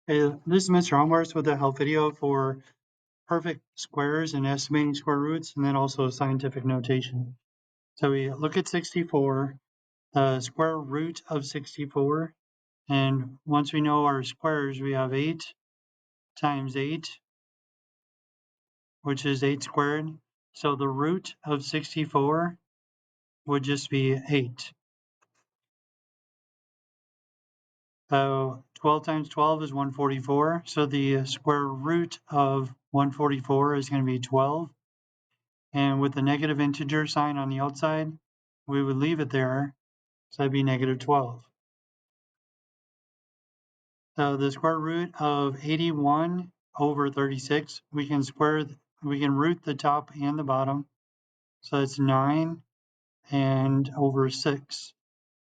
Hey, this is Mr. Elmhorst with a help video for perfect squares and estimating square roots, and then also scientific notation. So we look at 64, the square root of 64, and once we know our squares, we have 8 times 8, which is 8 squared. So the root of 64 would just be 8. So 12 times 12 is 144. So the square root of 144 is going to be 12. And with the negative integer sign on the outside, we would leave it there. So that'd be negative 12. So the square root of 81 over 36, we can root the top and the bottom. So it's 9 and over 6.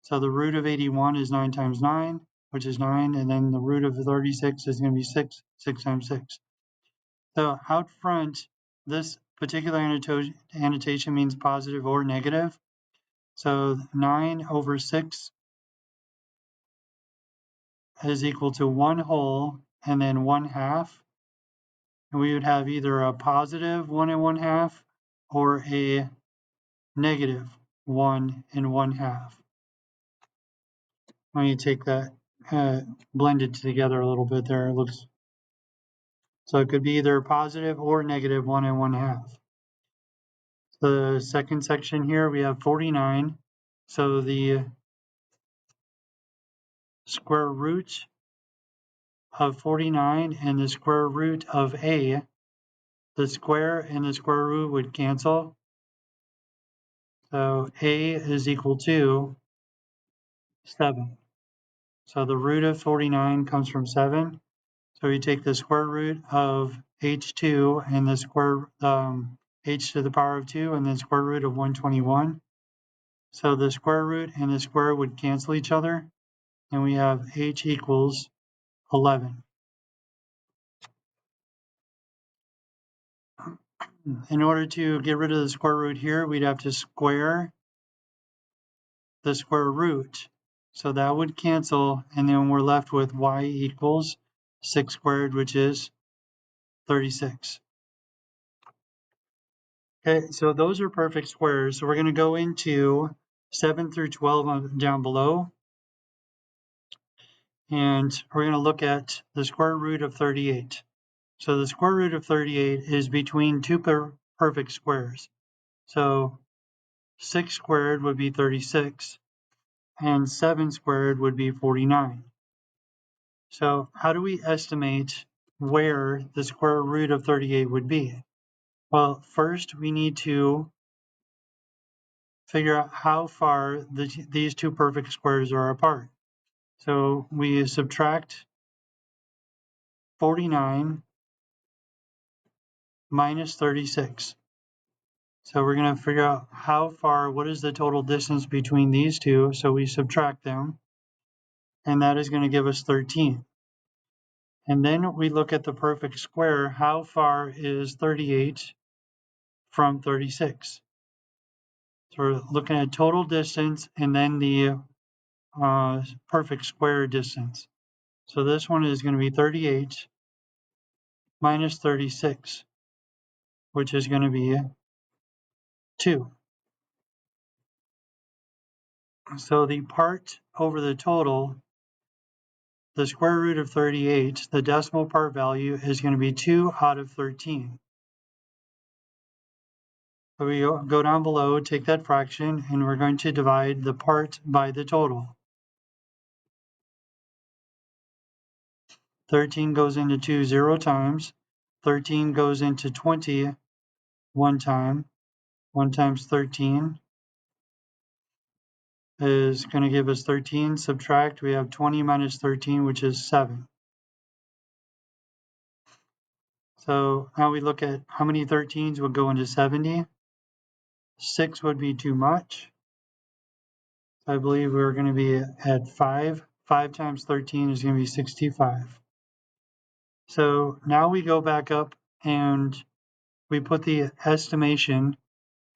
So the root of 81 is 9 times 9, which is 9, and then the root of 36 is going to be 6, 6 times 6. So out front, this particular annotation means positive or negative. So 9 over 6 is equal to 1 whole and then 1/2. And we would have either a positive 1 1/2 or a negative 1 1/2. When you take that, blend it together a little bit there, it looks, so it could be either positive or negative 1 1/2. The second section here, we have 49. So the square root of 49 and the square root of a, the square and the square root would cancel. So a is equal to 7. So the root of 49 comes from 7. So we take the square root of h2 and the square h to the power of 2 and then square root of 121. So the square root and the square would cancel each other, and we have h equals 11. In order to get rid of the square root here, we'd have to square the square root. So that would cancel, and then we're left with y equals 6 squared, which is 36. Okay, so those are perfect squares. So we're going to go into 7 through 12 down below, and we're going to look at the square root of 38. So the square root of 38 is between two perfect squares. So 6 squared would be 36, and 7 squared would be 49. So how do we estimate where the square root of 38 would be? Well, first we need to figure out how far these two perfect squares are apart. So we subtract 49 minus 36. So we're going to figure out how far, what is the total distance between these two. So we subtract them, and that is going to give us 13. And then we look at the perfect square. How far is 38 from 36? So we're looking at total distance and then the perfect square distance. So this one is going to be 38 minus 36, which is going to be 2. So the part over the total, the square root of 38, the decimal part value is going to be 2 out of 13. So we go down below, take that fraction, and we're going to divide the part by the total. 13 goes into 2 0 times. 13 goes into 20 1 time. 1 times 13 is going to give us 13. Subtract, we have 20 minus 13, which is 7. So now we look at how many 13s would go into 70. 6 would be too much. I believe we're going to be at 5. 5 times 13 is going to be 65. So now we go back up and we put the estimation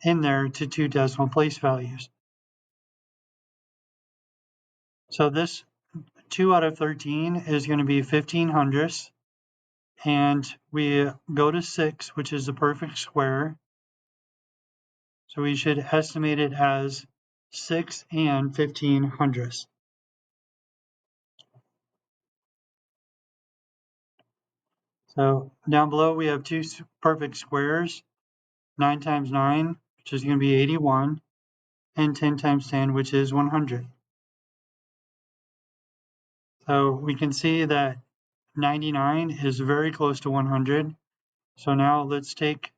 in there to 2 decimal place values. So this 2 out of 13 is going to be 15 hundredths. And we go to 6, which is the perfect square. So we should estimate it as 6 and 15 hundredths. So down below we have two perfect squares, 9 times 9, which is going to be 81, and 10 times 10, which is 100. So we can see that 99 is very close to 100. So now let's take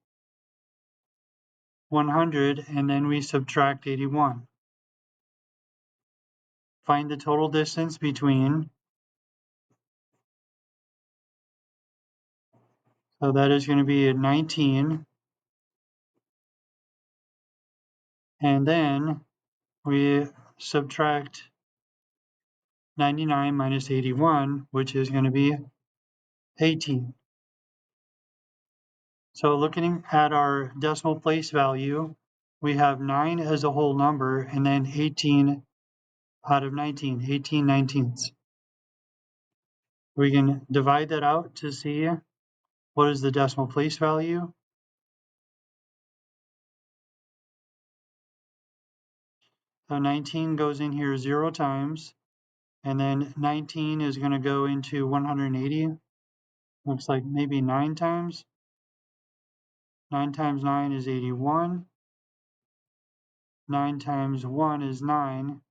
100 and then we subtract 81. Find the total distance between. So that is going to be 19. And then we subtract 99 minus 81, which is going to be 18. So looking at our decimal place value, we have 9 as a whole number and then 18 out of 19, 18 19ths. We can divide that out to see what is the decimal place value. So 19 goes in here 0 times, and then 19 is going to go into 180. Looks like maybe 9 times. 9 times 9 is 81. 9 times 1 is 9.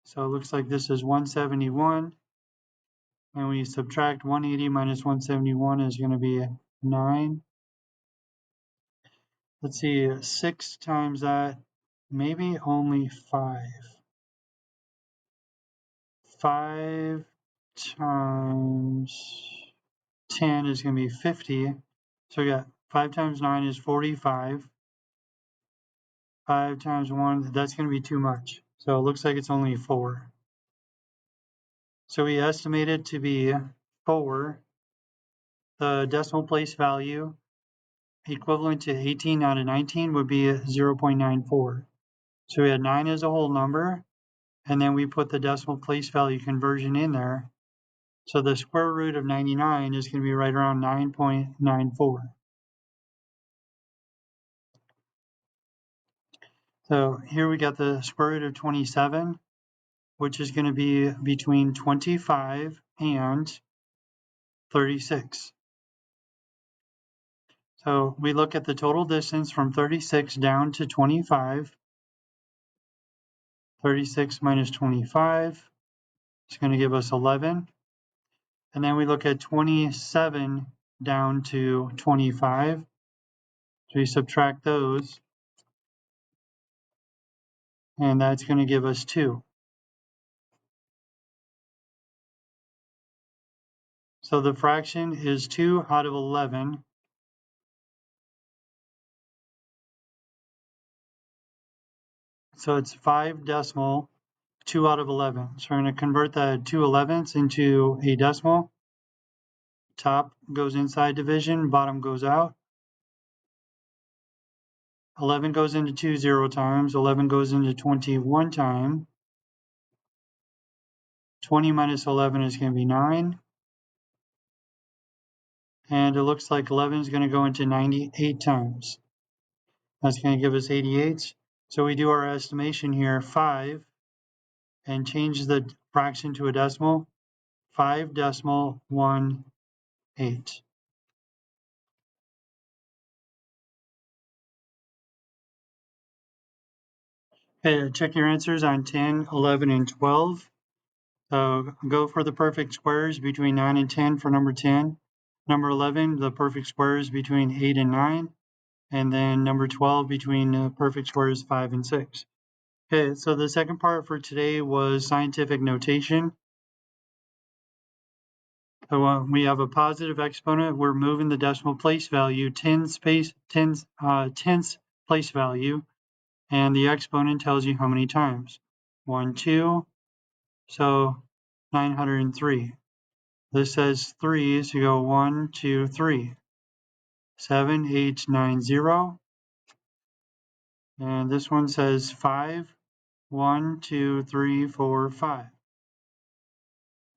So it looks like this is 171. And we subtract 180 minus 171 is going to be 9. Let's see, 6 times that, maybe only 5. 5 times 10 is going to be 50. So we got 5 times 9 is 45. 5 times 1, that's going to be too much. So it looks like it's only 4. So we estimate it to be 4. The decimal place value equivalent to 18 out of 19 would be 0.94. So we had 9 as a whole number, and then we put the decimal place value conversion in there. So the square root of 99 is going to be right around 9.94. So here we got the square root of 27, which is going to be between 25 and 36. So we look at the total distance from 36 down to 25. 36 minus 25 is going to give us 11. And then we look at 27 down to 25. So we subtract those, and that's going to give us 2. So the fraction is 2 out of 11. So it's 5 decimal, 2 out of 11. So we're going to convert the 2 elevenths into a decimal. Top goes inside division, bottom goes out. 11 goes into 2 0 times. 11 goes into 21 times. 20 minus 11 is going to be 9. And it looks like 11 is going to go into 98 times. That's going to give us 88. So we do our estimation here, 5, and change the fraction to a decimal, 5.18. Okay, check your answers on 10, 11, and 12. So go for the perfect squares between 9 and 10 for number 10. Number 11, the perfect squares between 8 and 9. And then number 12 between perfect squares 5 and 6. Okay, so the second part for today was scientific notation. So we have a positive exponent. We're moving the decimal place value, tenths place value, and the exponent tells you how many times. 1, 2, so 903. This says 3, so you go 1, 2, 3. 7, 8, 9, 0. And this one says 5, 1, 2, 3, 4, 5.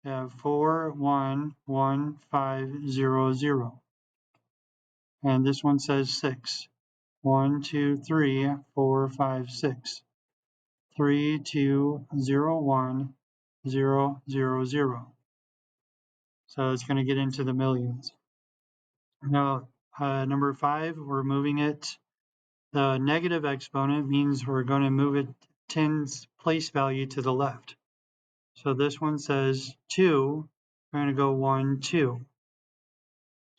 We have 411500. And this one says 6. 1, 2, 3, 4, 5, 6. 3, 2, 0, 1, 0, 0, 0. So it's going to get into the millions. Now, number 5, we're moving it. The negative exponent means we're going to move it 10's place value to the left. So this one says 2. We're going to go 1, 2.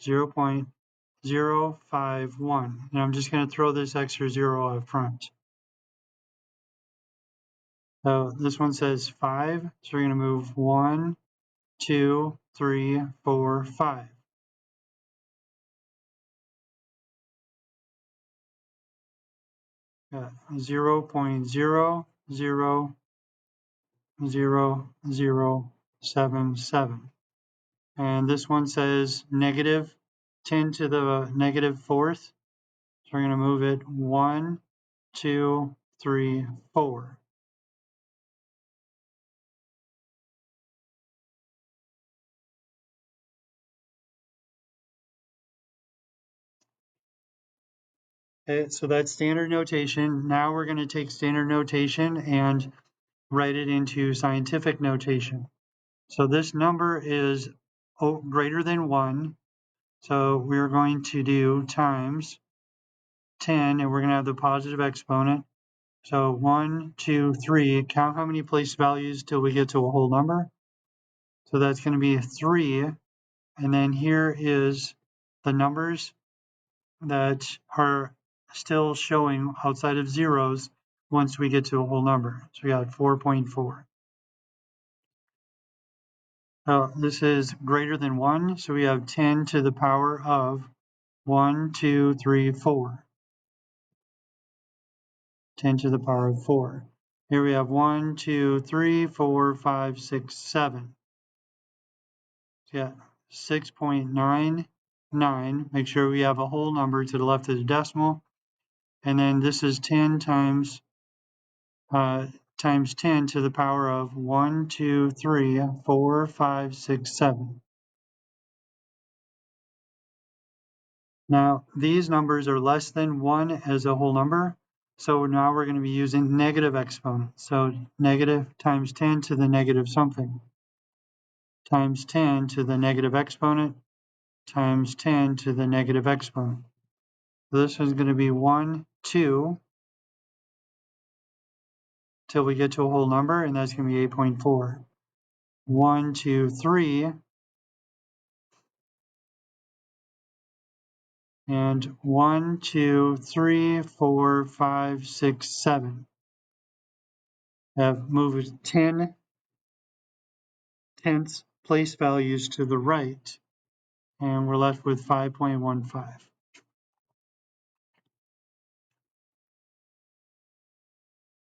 0.051. And I'm just going to throw this extra 0 up front. So this one says 5. So we're going to move 1, 2, 3, 4, 5. Got 0.0000077. And this one says negative 10 to the negative 4th. So we're going to move it 1, 2, 3, 4. Okay, so that's standard notation. Now we're going to take standard notation and write it into scientific notation. So this number is greater than 1. So we're going to do times 10, and we're going to have the positive exponent. So 1, 2, 3. Count how many place values till we get to a whole number. So that's going to be 3. And then here is the numbers that are still showing outside of zeros once we get to a whole number. So we got 4.4. This is greater than 1, so we have 10 to the power of 1, 2, 3, 4. 10 to the power of 4. Here we have 1, 2, 3, 4, 5, 6, 7. So yeah, 6.99. Make sure we have a whole number to the left of the decimal. And then this is 10 times 10 to the power of 1, 2, 3, 4, 5, 6, 7. Now, these numbers are less than 1 as a whole number, so now we're going to be using negative exponents. So negative times 10 to the negative something times 10 to the negative exponent times 10 to the negative exponent. So this is going to be 1, 2, till we get to a whole number, and that's going to be 8.4. 1, 2, 3, and 1, 2, 3, 4, 5, 6, 7. Have moved 10 tenths place values to the right, and we're left with 5.15.